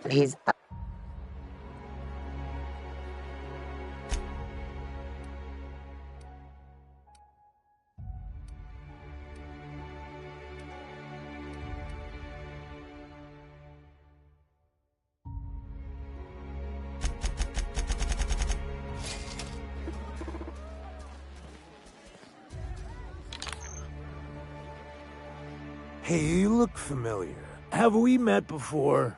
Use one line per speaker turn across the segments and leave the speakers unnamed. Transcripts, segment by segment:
Please.
Hey, you look familiar. Have we met before?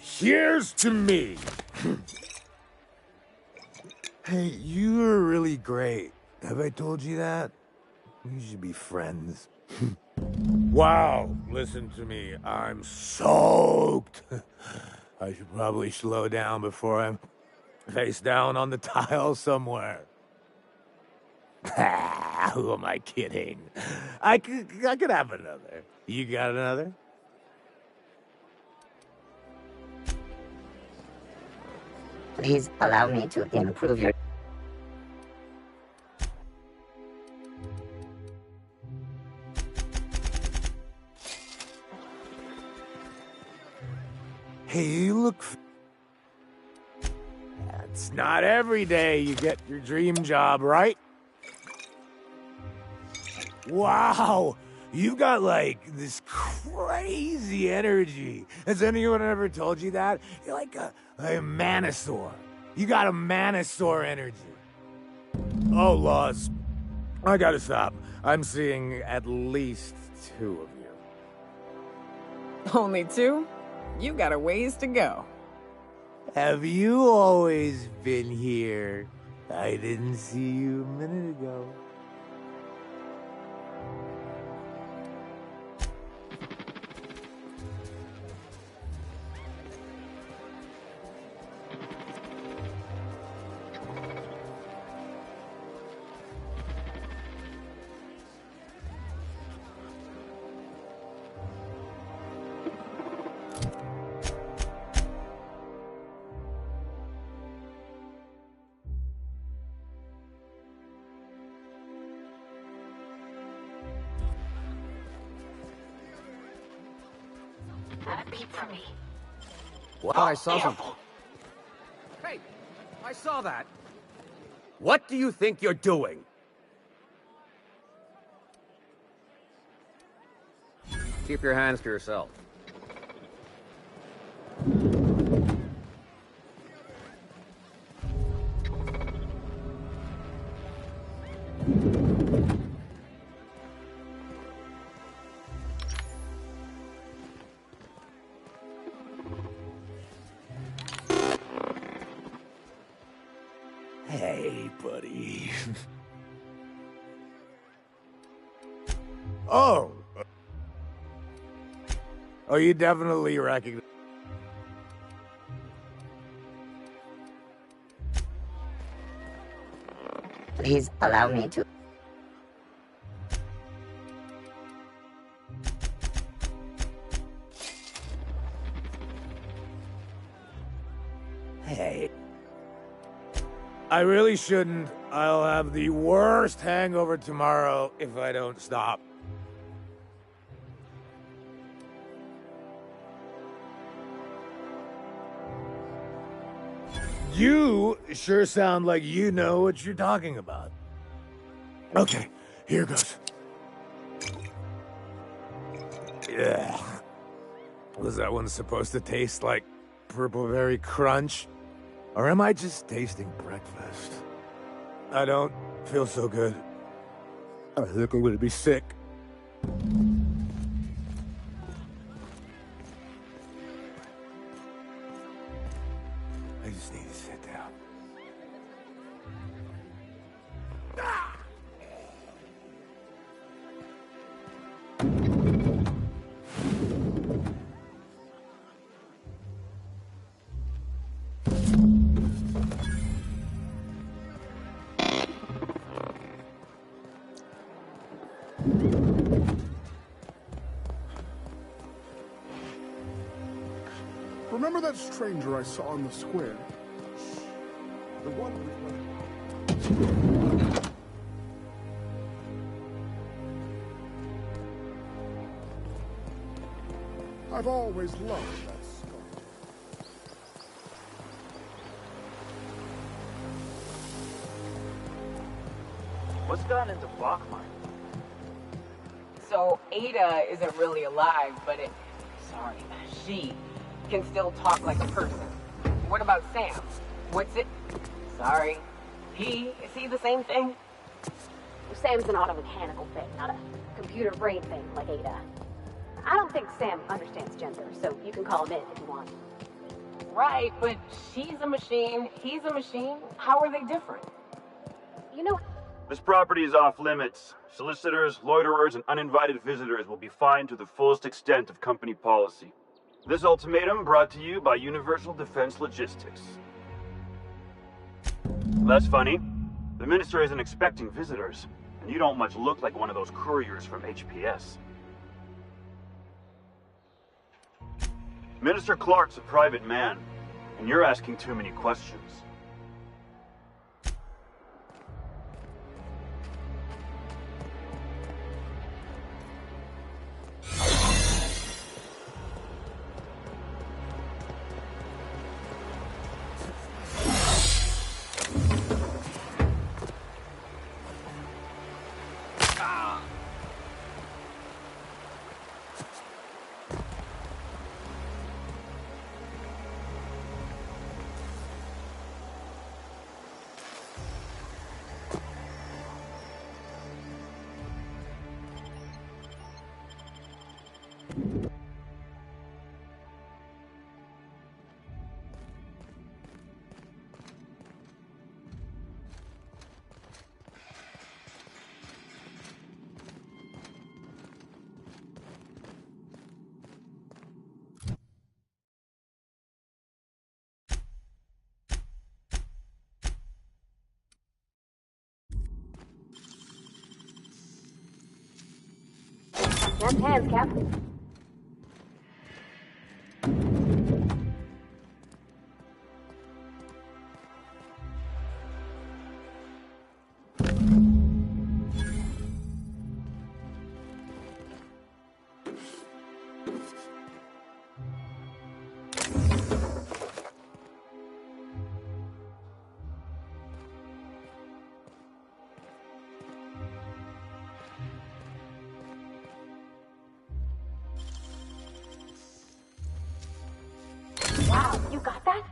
Here's to me! Hey, you're really great. Have I told you that? We should be friends. Wow, listen to me. I'm soaked. I should probably slow down before I'm face down on the tile somewhere. Who am I kidding? I could have another. You got another?
Please allow me to improve your.
Hey, you look. It's not every day you get your dream job, right? Wow, you got like this crazy energy. Has anyone ever told you that? You're like a manosaur. You got a manosaur energy. Oh, Laws. I gotta stop. I'm seeing at least 2 of you.
Only 2? You got a ways to go.
Have you always been here? I didn't see you a minute ago.
Have a beat for me.
Wow, I saw something. Hey, I saw that. What do you think you're doing? Keep your hands to yourself.
Hey, buddy. Oh. Oh, you definitely recognize.
Please allow me to.
Hey. I really shouldn't. I'll have the worst hangover tomorrow if I don't stop. You sure sound like you know what you're talking about. Okay, here goes. Yeah. Was that one supposed to taste like purple berry crunch? Or am I just tasting breakfast? I don't feel so good. I think I'm gonna be sick. I just need to sit down.
Remember that stranger I saw in the square? The one with... I've always loved that skull.
What's gotten into Bachmine?
So Ada isn't really alive, but she can still talk like a person. What about Sam? What's it? Sorry. Is he the same thing?
Sam's an automechanical thing, not a computer brain thing like Ada. I don't think Sam understands gender, so you can call him in if you want.
Right, but she's a machine, he's a machine. How are they different?
You know,
This property is off limits. Solicitors, loiterers, and uninvited visitors will be fined to the fullest extent of company policy. This ultimatum brought to you by Universal Defense Logistics. That's funny. The minister isn't expecting visitors, and you don't much look like one of those couriers from HPS. Minister Clark's a private man, and you're asking too many questions.
deft hands, Captain. Wow, you got that?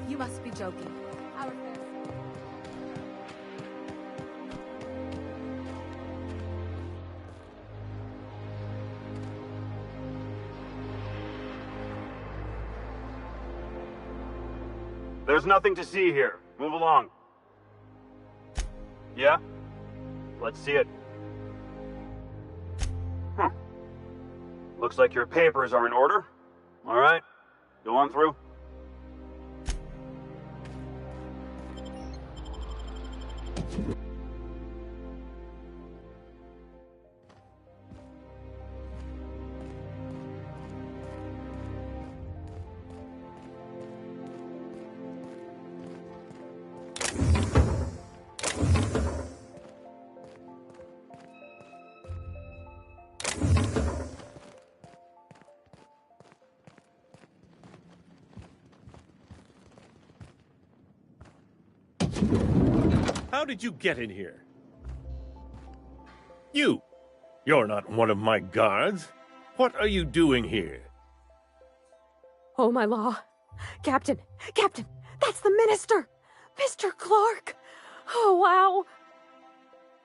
You must be joking. Our affairs.
There's nothing to see here. Move along. Yeah? Let's see it. Looks like your papers are in order. All right, go on through.
how did you get in here? You're not one of my guards. What are you doing here?
Oh, my law. Captain, that's the minister! Mr. Clark! Oh, wow!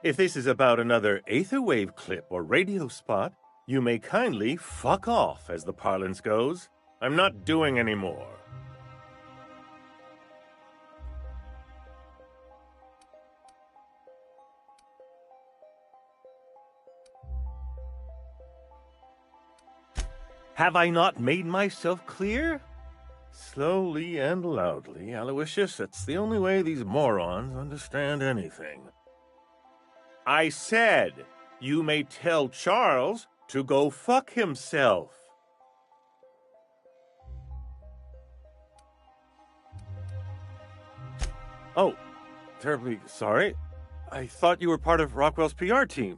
If this is about another aetherwave clip or radio spot, you may kindly fuck off, as the parlance goes. I'm not doing any more. Have I not made myself clear? Slowly and loudly, Aloysius. It's the only way these morons understand anything. I said, you may tell Charles to go fuck himself. Oh, terribly sorry. I thought you were part of Rockwell's PR team.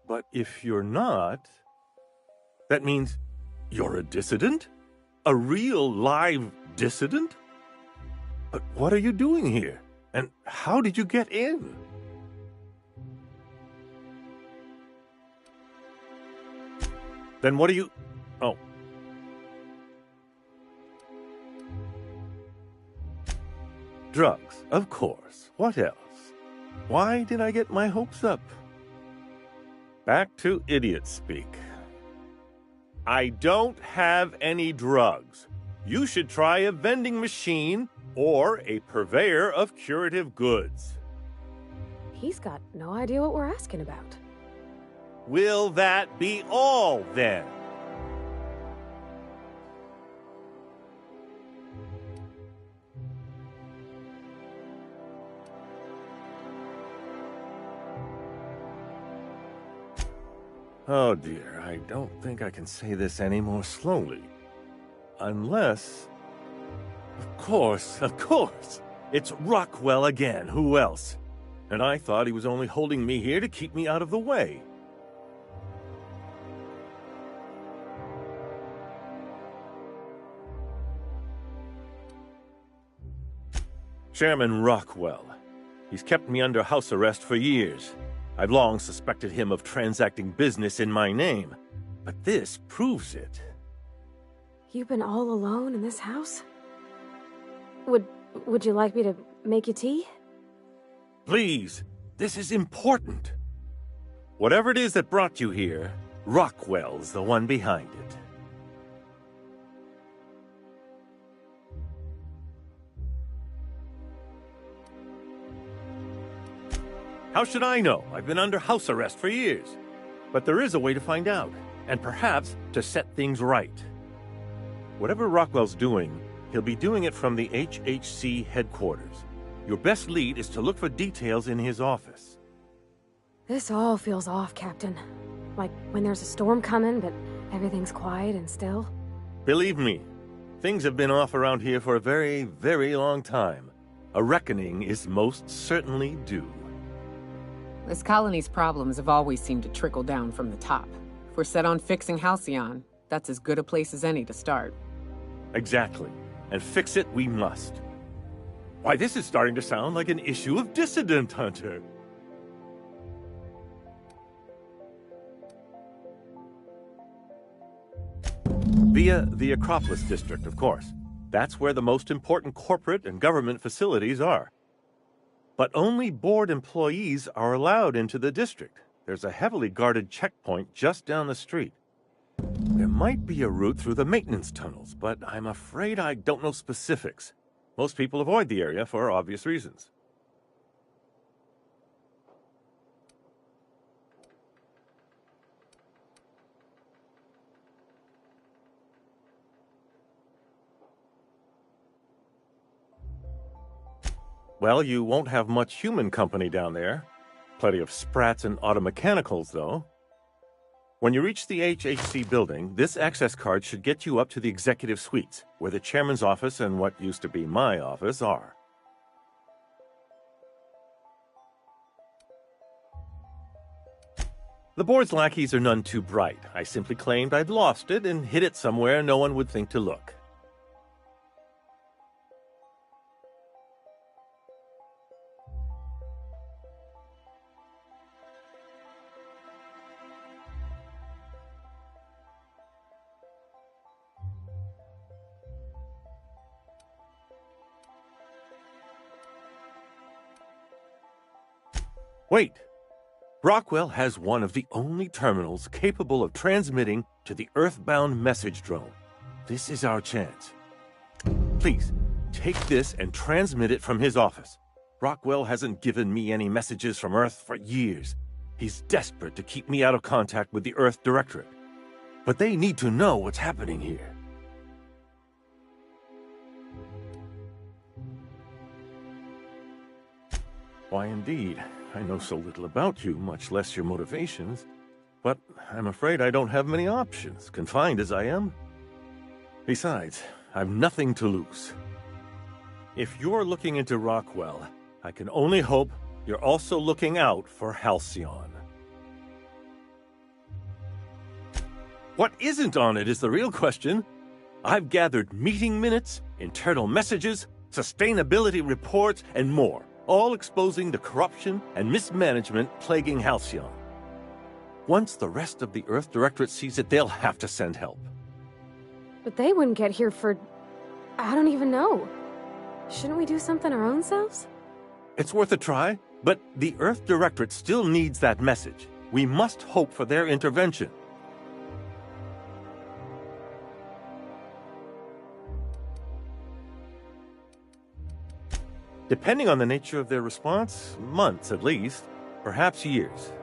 But if you're not, that means you're a dissident? A real live dissident? But what are you doing here? And how did you get in? Then what are you... Oh. Drugs, of course. What else? Why did I get my hopes up? Back to idiot speak. I don't have any drugs. You should try a vending machine or a purveyor of curative goods.
He's got no idea what we're asking about.
Will that be all, then? Oh dear, I don't think I can say this any more slowly. Unless... Of course, it's Rockwell again, who else? And I thought he was only holding me here to keep me out of the way. Chairman Rockwell. He's kept me under house arrest for years. I've long suspected him of transacting business in my name, but this proves it.
You've been all alone in this house? Would you like me to make you tea?
Please, this is important. Whatever it is that brought you here, Rockwell's the one behind it. How should I know? I've been under house arrest for years. But there is a way to find out, and perhaps to set things right. Whatever Rockwell's doing, he'll be doing it from the HHC headquarters. Your best lead is to look for details in his office.
This all feels off, Captain. Like when there's a storm coming, but everything's quiet and still.
Believe me, things have been off around here for a very, very long time. A reckoning is most certainly due.
This colony's problems have always seemed to trickle down from the top. If we're set on fixing Halcyon, that's as good a place as any to start.
Exactly. And fix it we must. Why, this is starting to sound like an issue of Dissident Hunter. Via the Acropolis District, of course. That's where the most important corporate and government facilities are. But only board employees are allowed into the district. There's a heavily guarded checkpoint just down the street. There might be a route through the maintenance tunnels, but I'm afraid I don't know specifics. Most people avoid the area for obvious reasons. Well, you won't have much human company down there. Plenty of sprats and automechanicals, though. When you reach the HHC building, this access card should get you up to the executive suites, where the chairman's office and what used to be my office are. The board's lackeys are none too bright. I simply claimed I'd lost it and hid it somewhere no one would think to look. Wait! Rockwell has one of the only terminals capable of transmitting to the Earthbound message drone. This is our chance. Please, take this and transmit it from his office. Rockwell hasn't given me any messages from Earth for years. He's desperate to keep me out of contact with the Earth Directorate. But they need to know what's happening here. Why, indeed. I know so little about you, much less your motivations. But I'm afraid I don't have many options, confined as I am. Besides, I've nothing to lose. If you're looking into Rockwell, I can only hope you're also looking out for Halcyon. What isn't on it is the real question. I've gathered meeting minutes, internal messages, sustainability reports, and more, all exposing the corruption and mismanagement plaguing Halcyon. Once the rest of the Earth Directorate sees it, they'll have to send help.
But they wouldn't get here for... I don't even know. Shouldn't we do something our own selves?
It's worth a try, but the Earth Directorate still needs that message. We must hope for their intervention. Depending on the nature of their response, months at least, perhaps years.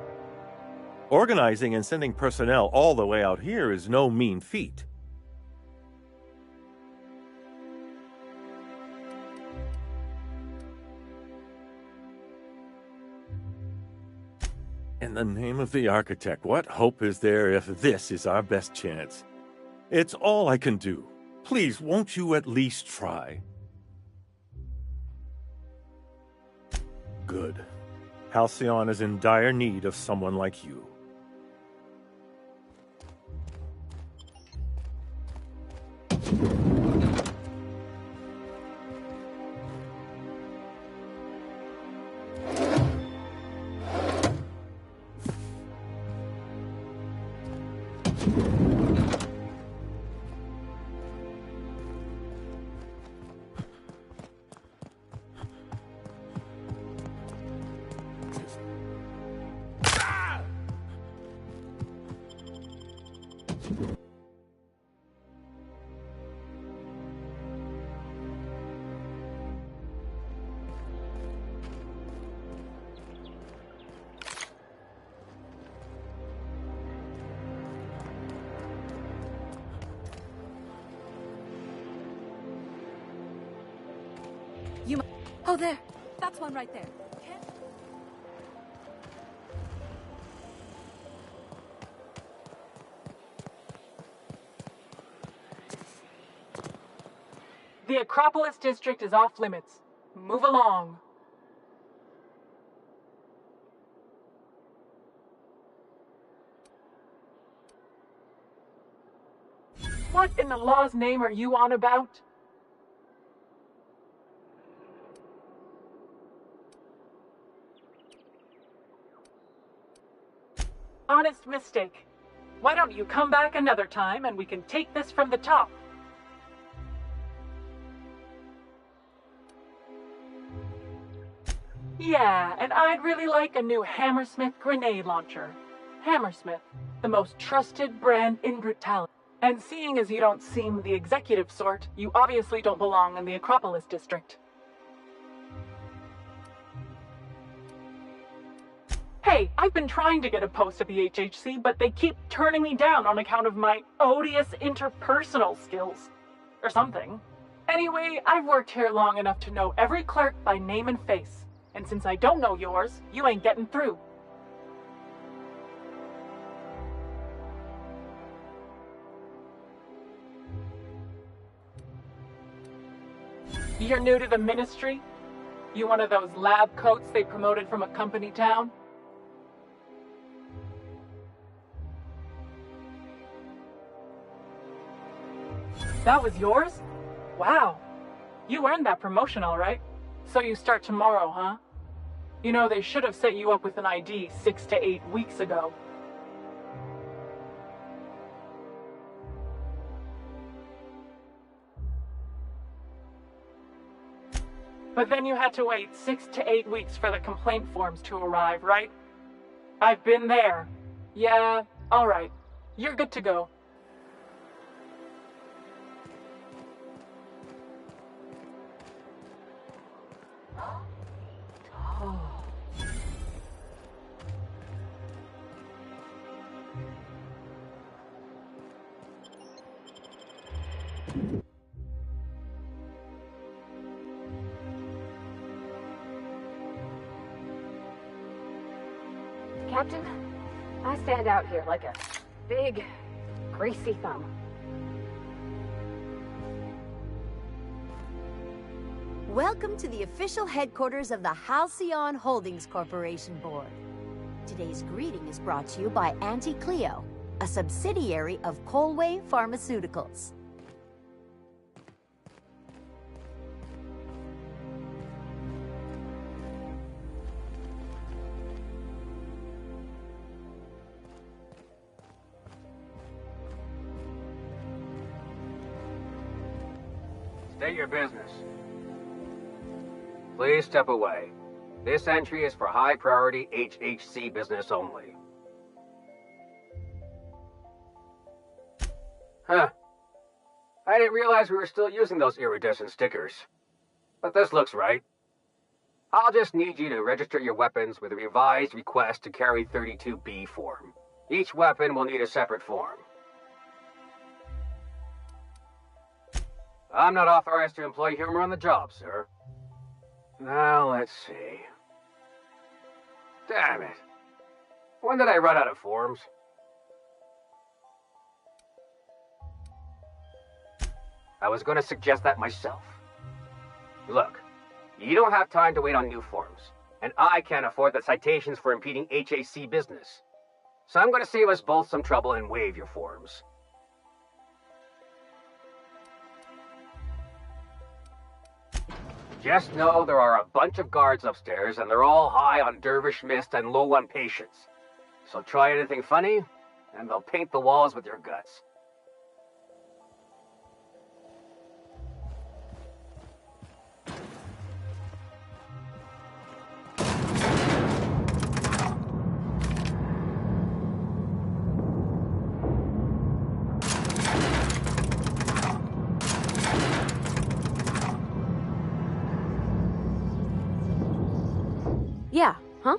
Organizing and sending personnel all the way out here is no mean feat. In the name of the architect, what hope is there if this is our best chance? It's all I can do. Please, won't you at least try? Good. Halcyon is in dire need of someone like you.
Oh, there. That's one right there. Can't...
The Acropolis district is off limits. Move along. What in the law's name are you on about? Honest mistake. Why don't you come back another time and we can take this from the top? Yeah, and I'd really like a new Hammersmith grenade launcher. Hammersmith, the most trusted brand in brutality. And seeing as you don't seem the executive sort, you obviously don't belong in the Acropolis district. Hey, I've been trying to get a post at the HHC, but they keep turning me down on account of my odious interpersonal skills. Or something. Anyway, I've worked here long enough to know every clerk by name and face. And since I don't know yours, you ain't getting through. You're new to the ministry? You one of those lab coats they promoted from a company town? That was yours? Wow. You earned that promotion, all right. So you start tomorrow, huh? You know, they should have set you up with an ID 6 to 8 weeks ago.
But then you had to wait 6 to 8 weeks for the complaint forms to arrive, right? I've been there. Yeah, alright. You're good to go.
Captain, I stand out here like a big, greasy thumb.
Welcome to the official headquarters of the Halcyon Holdings Corporation Board. Today's greeting is brought to you by Auntie Cleo, a subsidiary of Colway Pharmaceuticals.
State your business. Please step away. This entry is for high-priority HHC business only. Huh. I didn't realize we were still using those iridescent stickers. But this looks right. I'll just need you to register your weapons with a revised request to carry 32B form. Each weapon will need a separate form. I'm not authorized to employ humor on the job, sir. Now, let's see. Damn it. When did I run out of forms? I was going to suggest that myself. Look, you don't have time to wait on new forms, and I can't afford the citations for impeding HAC business. So I'm going to save us both some trouble and waive your forms. Just know there are a bunch of guards upstairs, and they're all high on dervish mist and low on patience. So try anything funny, and they'll paint the walls with your guts.
Yeah, huh?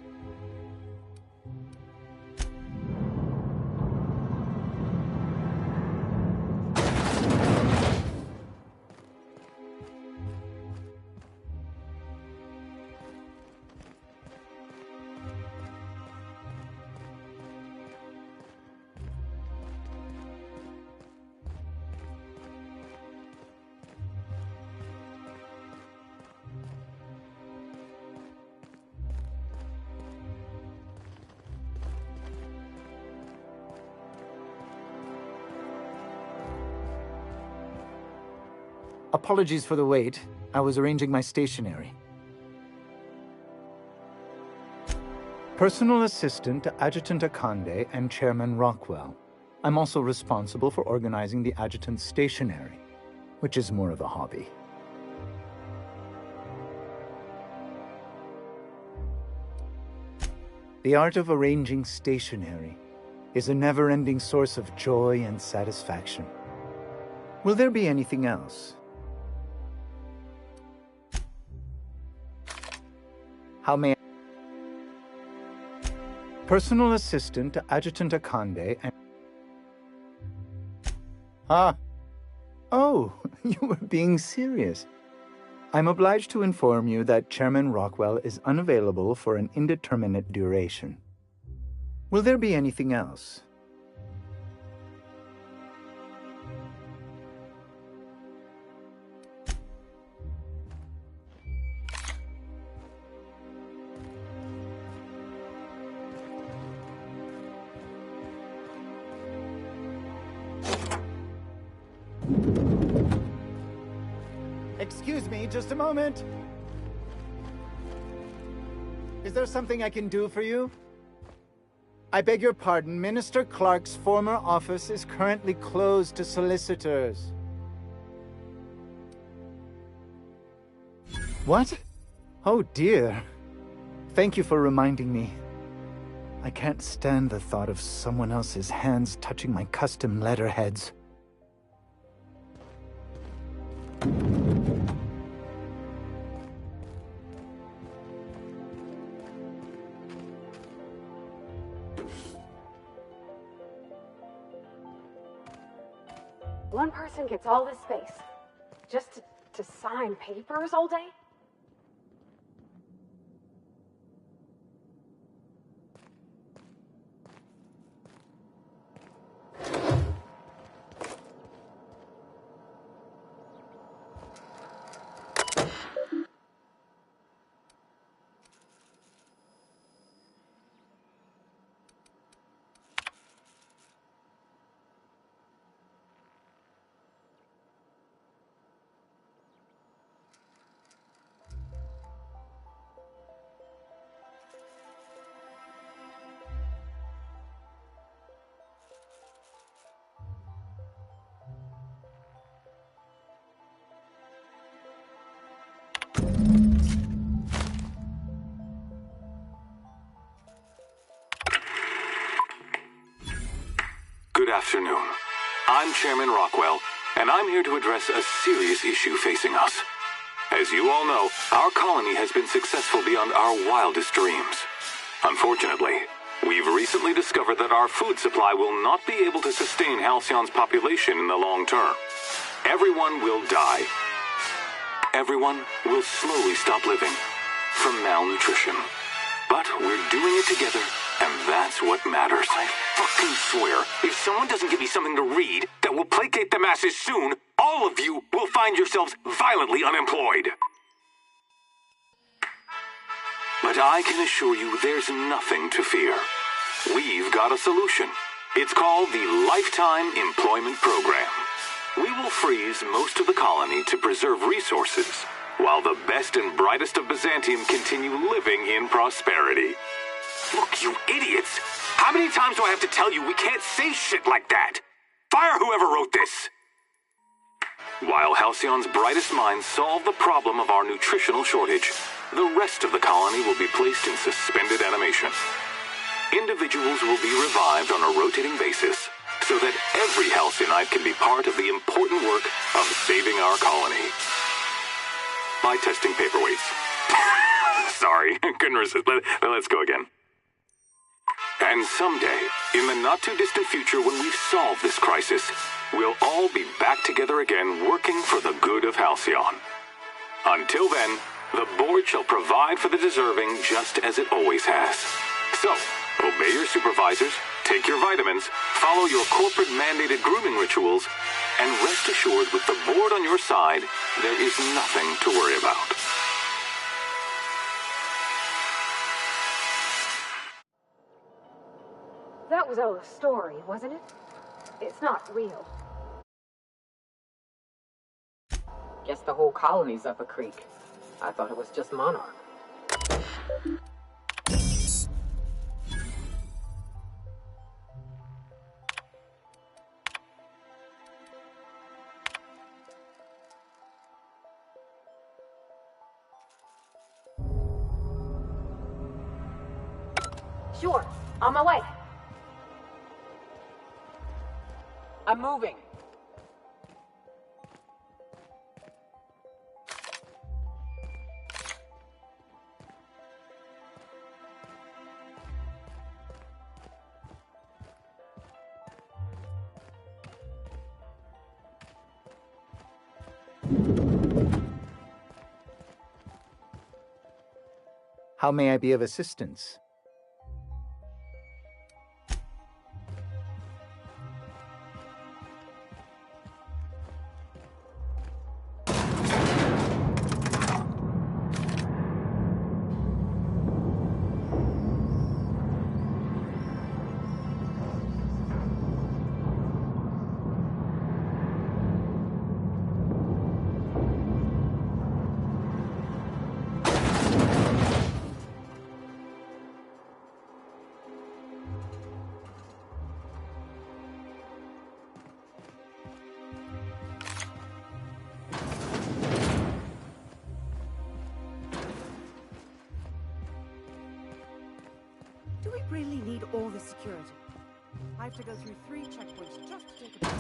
Apologies for the wait. I was arranging my stationery. Personal assistant to Adjutant Akande and Chairman Rockwell. I'm also responsible for organizing the adjutant's stationery, which is more of a hobby. The art of arranging stationery is a never-ending source of joy and satisfaction. Will there be anything else? How may I... Personal assistant to Adjutant Akande and... Ah. Oh, you were being serious. I'm obliged to inform you that Chairman Rockwell is unavailable for an indeterminate duration. Will there be anything else? Excuse me, just a moment. Is there something I can do for you? I beg your pardon, Minister Clark's former office is currently closed to solicitors. What? Oh dear. Thank you for reminding me. I can't stand the thought of someone else's hands touching my custom letterheads.
One person gets all this space just to sign papers all day?
Good afternoon. I'm Chairman Rockwell, and I'm here to address a serious issue facing us. As you all know, our colony has been successful beyond our wildest dreams. Unfortunately, we've recently discovered that our food supply will not be able to sustain Halcyon's population in the long term. Everyone will die. Everyone will slowly stop living from malnutrition. But we're doing it together, and that's what matters. I fucking swear, if someone doesn't give me something to read that will placate the masses soon, all of you will find yourselves violently unemployed. But I can assure you there's nothing to fear. We've got a solution. It's called the Lifetime Employment Program. We will freeze most of the colony to preserve resources, while the best and brightest of Byzantium continue living in prosperity. Look, you idiots! How many times do I have to tell you we can't say shit like that? Fire whoever wrote this! While Halcyon's brightest minds solve the problem of our nutritional shortage, the rest of the colony will be placed in suspended animation. Individuals will be revived on a rotating basis, so that every Halcyonite can be part of the important work of saving our colony. By testing paperweights. Sorry, couldn't resist. Let's go again. And someday, in the not-too-distant future when we've solved this crisis, we'll all be back together again working for the good of Halcyon. Until then, the board shall provide for the deserving just as it always has. So, obey your supervisors, take your vitamins, follow your corporate-mandated grooming rituals, and rest assured with the board on your side, there is nothing to worry about.
That was all a story, wasn't it? It's not real.
Guess the whole colony's up a creek. I thought it was just Monarch.
Sure, on my way.
I'm moving.
How may I be of assistance?
all the security. I have to go through 3 checkpoints just to take a break.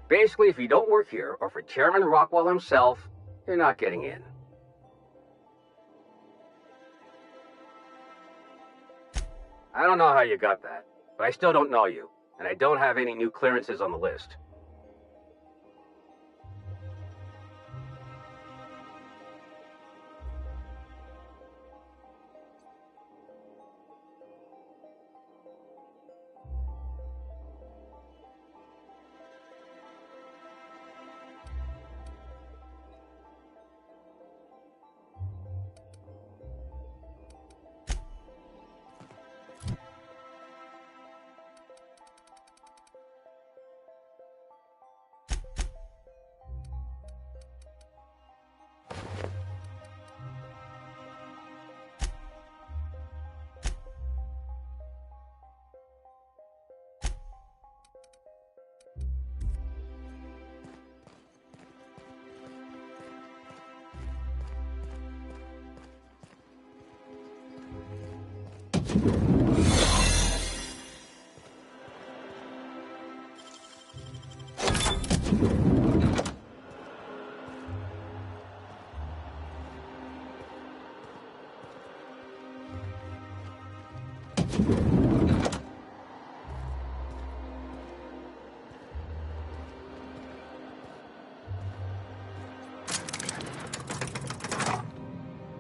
Basically, if you don't work here, or for Chairman Rockwell himself, you're not getting in. I don't know how you got that, but I still don't know you, and I don't have any new clearances on the list.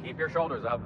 Keep your shoulders up.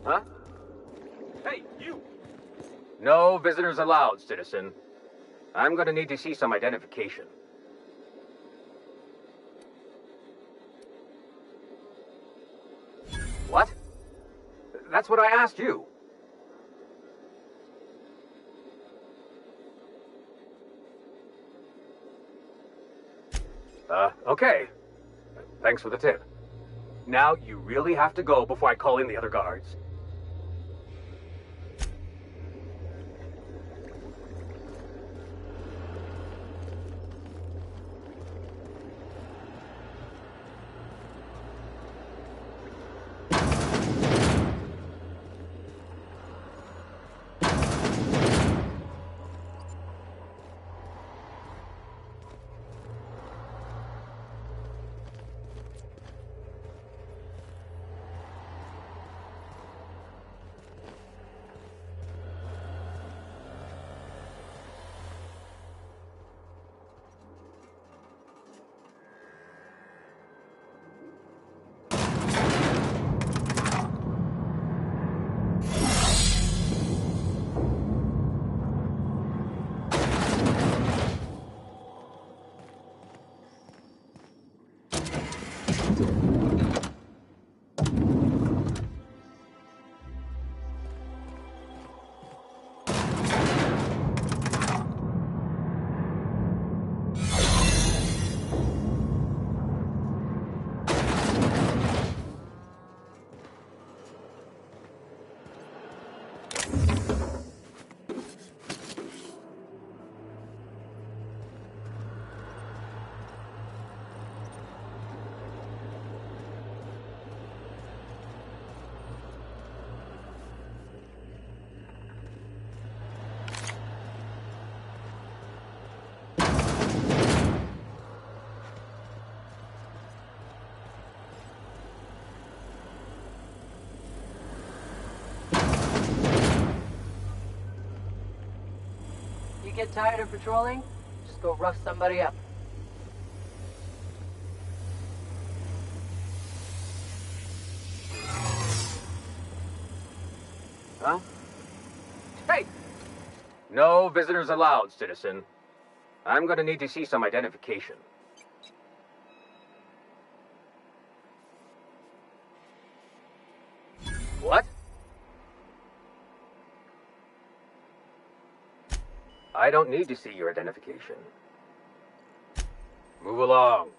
Huh? Hey, you! No visitors allowed, citizen. I'm gonna need to see some identification. What? That's what I asked you. Okay. Thanks for the tip. Now you really have to go before I call in the other guards.
You get tired of patrolling? Just go rough somebody up.
Huh? Hey! No visitors allowed, citizen. I'm gonna need to see some identification. What? I don't need to see your identification. Move along.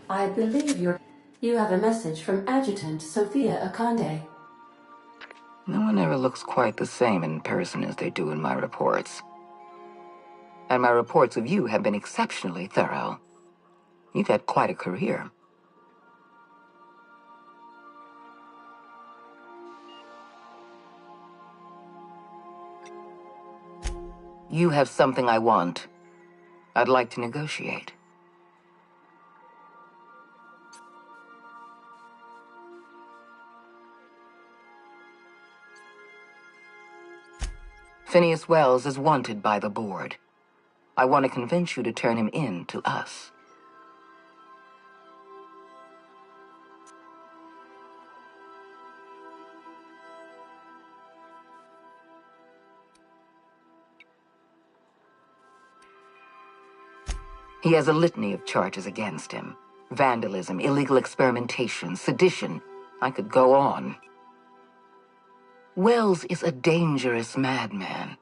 I believe you have a message from Adjutant Sophia Akande.
No one ever looks quite the same in person as they do in my reports. And my reports of you have been exceptionally thorough. You've had quite a career. You have something I want. I'd like to negotiate. Phineas Wells is wanted by the board. I want to convince you to turn him in to us. He has a litany of charges against him. Vandalism, illegal experimentation, sedition. I could go on. Wells is a dangerous madman.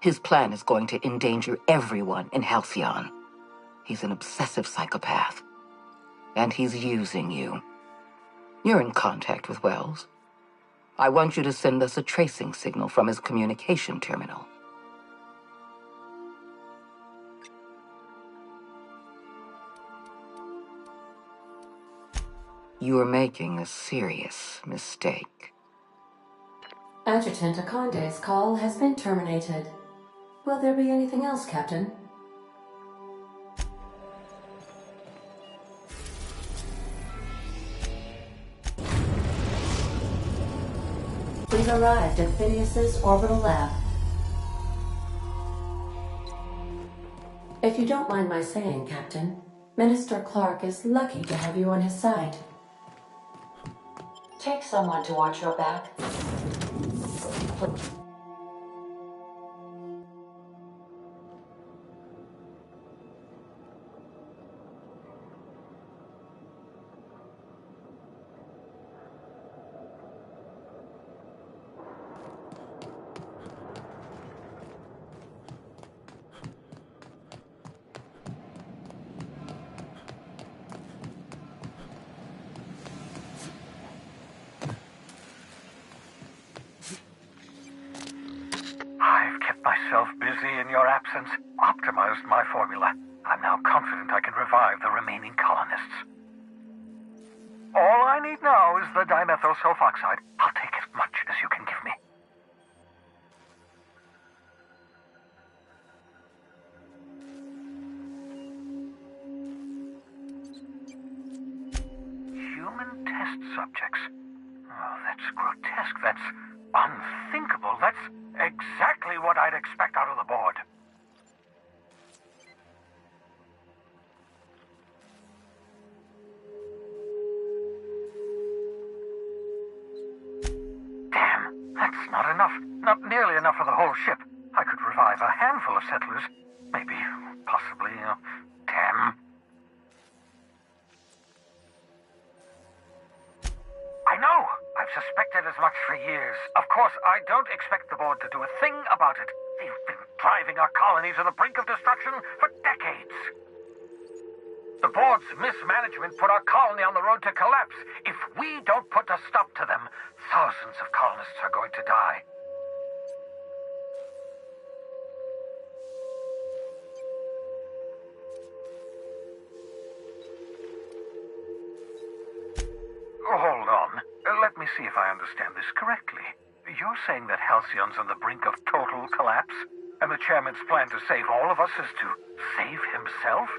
His plan is going to endanger everyone in Halcyon. He's an obsessive psychopath. And he's using you. You're in contact with Wells. I want you to send us a tracing signal from his communication terminal. You are making a serious mistake.
Adjutant Akande's call has been terminated. Will there be anything else, Captain? We've arrived at Phineas's orbital lab. If you don't mind my saying, Captain, Minister Clark is lucky to have you on his side. Take someone to watch your back.
I've kept myself busy in your absence, optimized my formula. I'm now confident I can revive the remaining colonists. All I need now is the dimethyl sulfoxide. I'll take as much as you can give me. Human test subjects. Oh, that's grotesque. That's unthinkable. That's exactly what I'd expect out of the board. Damn, that's not enough. Not nearly enough for the whole ship. I could revive a handful of settlers. Maybe, possibly, damn. I know! I've suspected as much for years. Of course, I don't expect the board to do a thing about it. They've been driving our colony to the brink of destruction for decades. The board's mismanagement put our colony on the road to collapse. If we don't put a stop to them, thousands of colonists are going to die. Hold on. Let me see if I understand this correctly. You're saying that Halcyon's on the brink of total collapse, and the chairman's plan to save all of us is to save himself?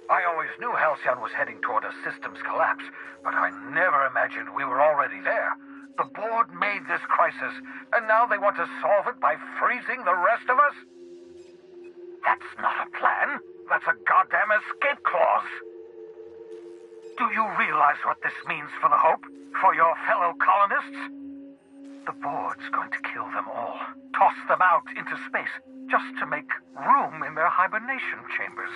I always knew Halcyon was heading toward a systems collapse, but I never imagined we were already there. The board made this crisis, and now they want to solve it by freezing the rest of us? That's not a plan. That's a goddamn escape clause. Do you realize what this means for the Hope? For your fellow colonists? The board's going to kill them all. Toss them out into space, just to make room in their hibernation chambers.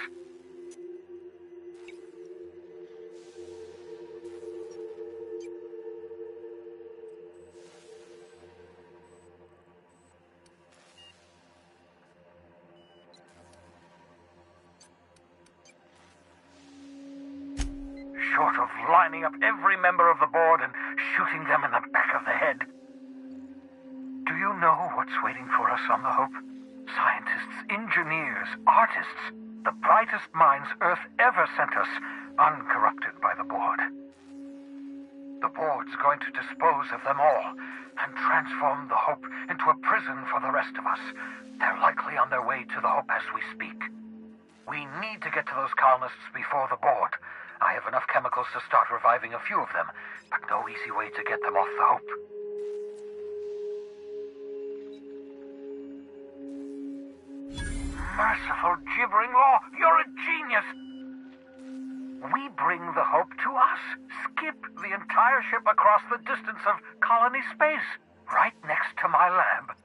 Short of lining up every member of the board and shooting them in the back of the head. Do you know what's waiting for us on the Hope? Scientists, engineers, artists, the brightest minds Earth ever sent us, uncorrupted by the board. The board's going to dispose of them all and transform the Hope into a prison for the rest of us. They're likely on their way to the Hope as we speak. We need to get to those colonists before the board. I have enough chemicals to start reviving a few of them, but no easy way to get them off the Hope. Merciful gibbering law, you're a genius! We bring the Hope to us. Skip the entire ship across the distance of colony space, right next to my lab.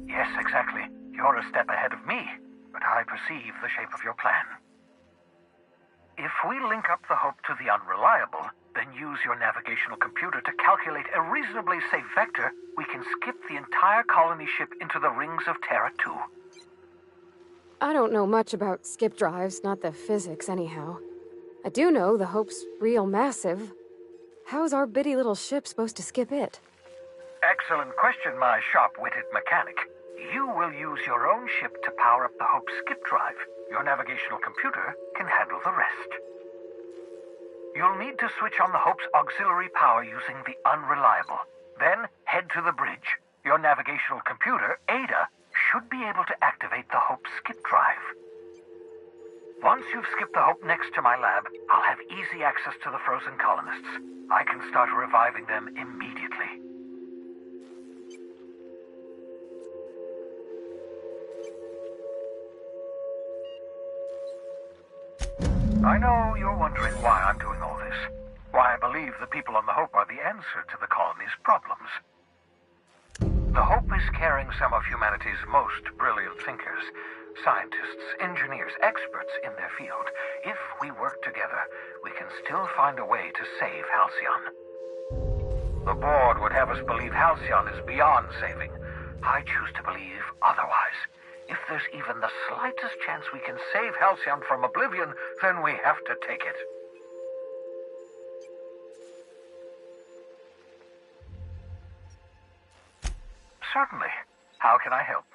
Yes, exactly. You're a step ahead of me, but I perceive the shape of your plan. If we link up the Hope to the Unreliable, then use your navigational computer to calculate a reasonably safe vector, we can skip the entire colony ship into the rings of Terra 2.
I don't know much about skip drives, not the physics anyhow. I do know the Hope's real massive. How's our bitty little ship supposed to skip it?
Excellent question, my sharp-witted mechanic. You will use your own ship to power up the Hope's skip drive. Your navigational computer can handle the rest. You'll need to switch on the Hope's auxiliary power using the Unreliable. Then head to the bridge. Your navigational computer, Ada, should be able to activate the Hope's skip drive. Once you've skipped the Hope next to my lab, I'll have easy access to the frozen colonists. I can start reviving them immediately. I know you're wondering why I'm doing all this. Why I believe the people on the Hope are the answer to the colony's problems. The Hope is carrying some of humanity's most brilliant thinkers, scientists, engineers, experts in their field. If we work together, we can still find a way to save Halcyon. The board would have us believe Halcyon is beyond saving. I choose to believe otherwise. If there's even the slightest chance we can save Halcyon from oblivion, then we have to take it. Certainly. How can I help?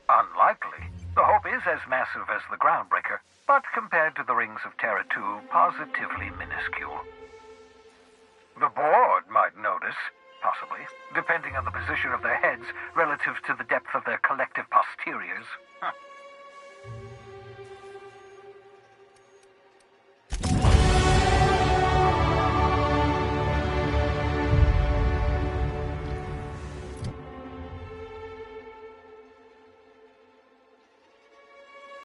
Unlikely. The Hope is as massive as the Groundbreaker, but compared to the rings of Terra 2, positively minuscule. The board might notice, possibly, depending on the position of their heads relative to the depth of their collective posteriors. Huh.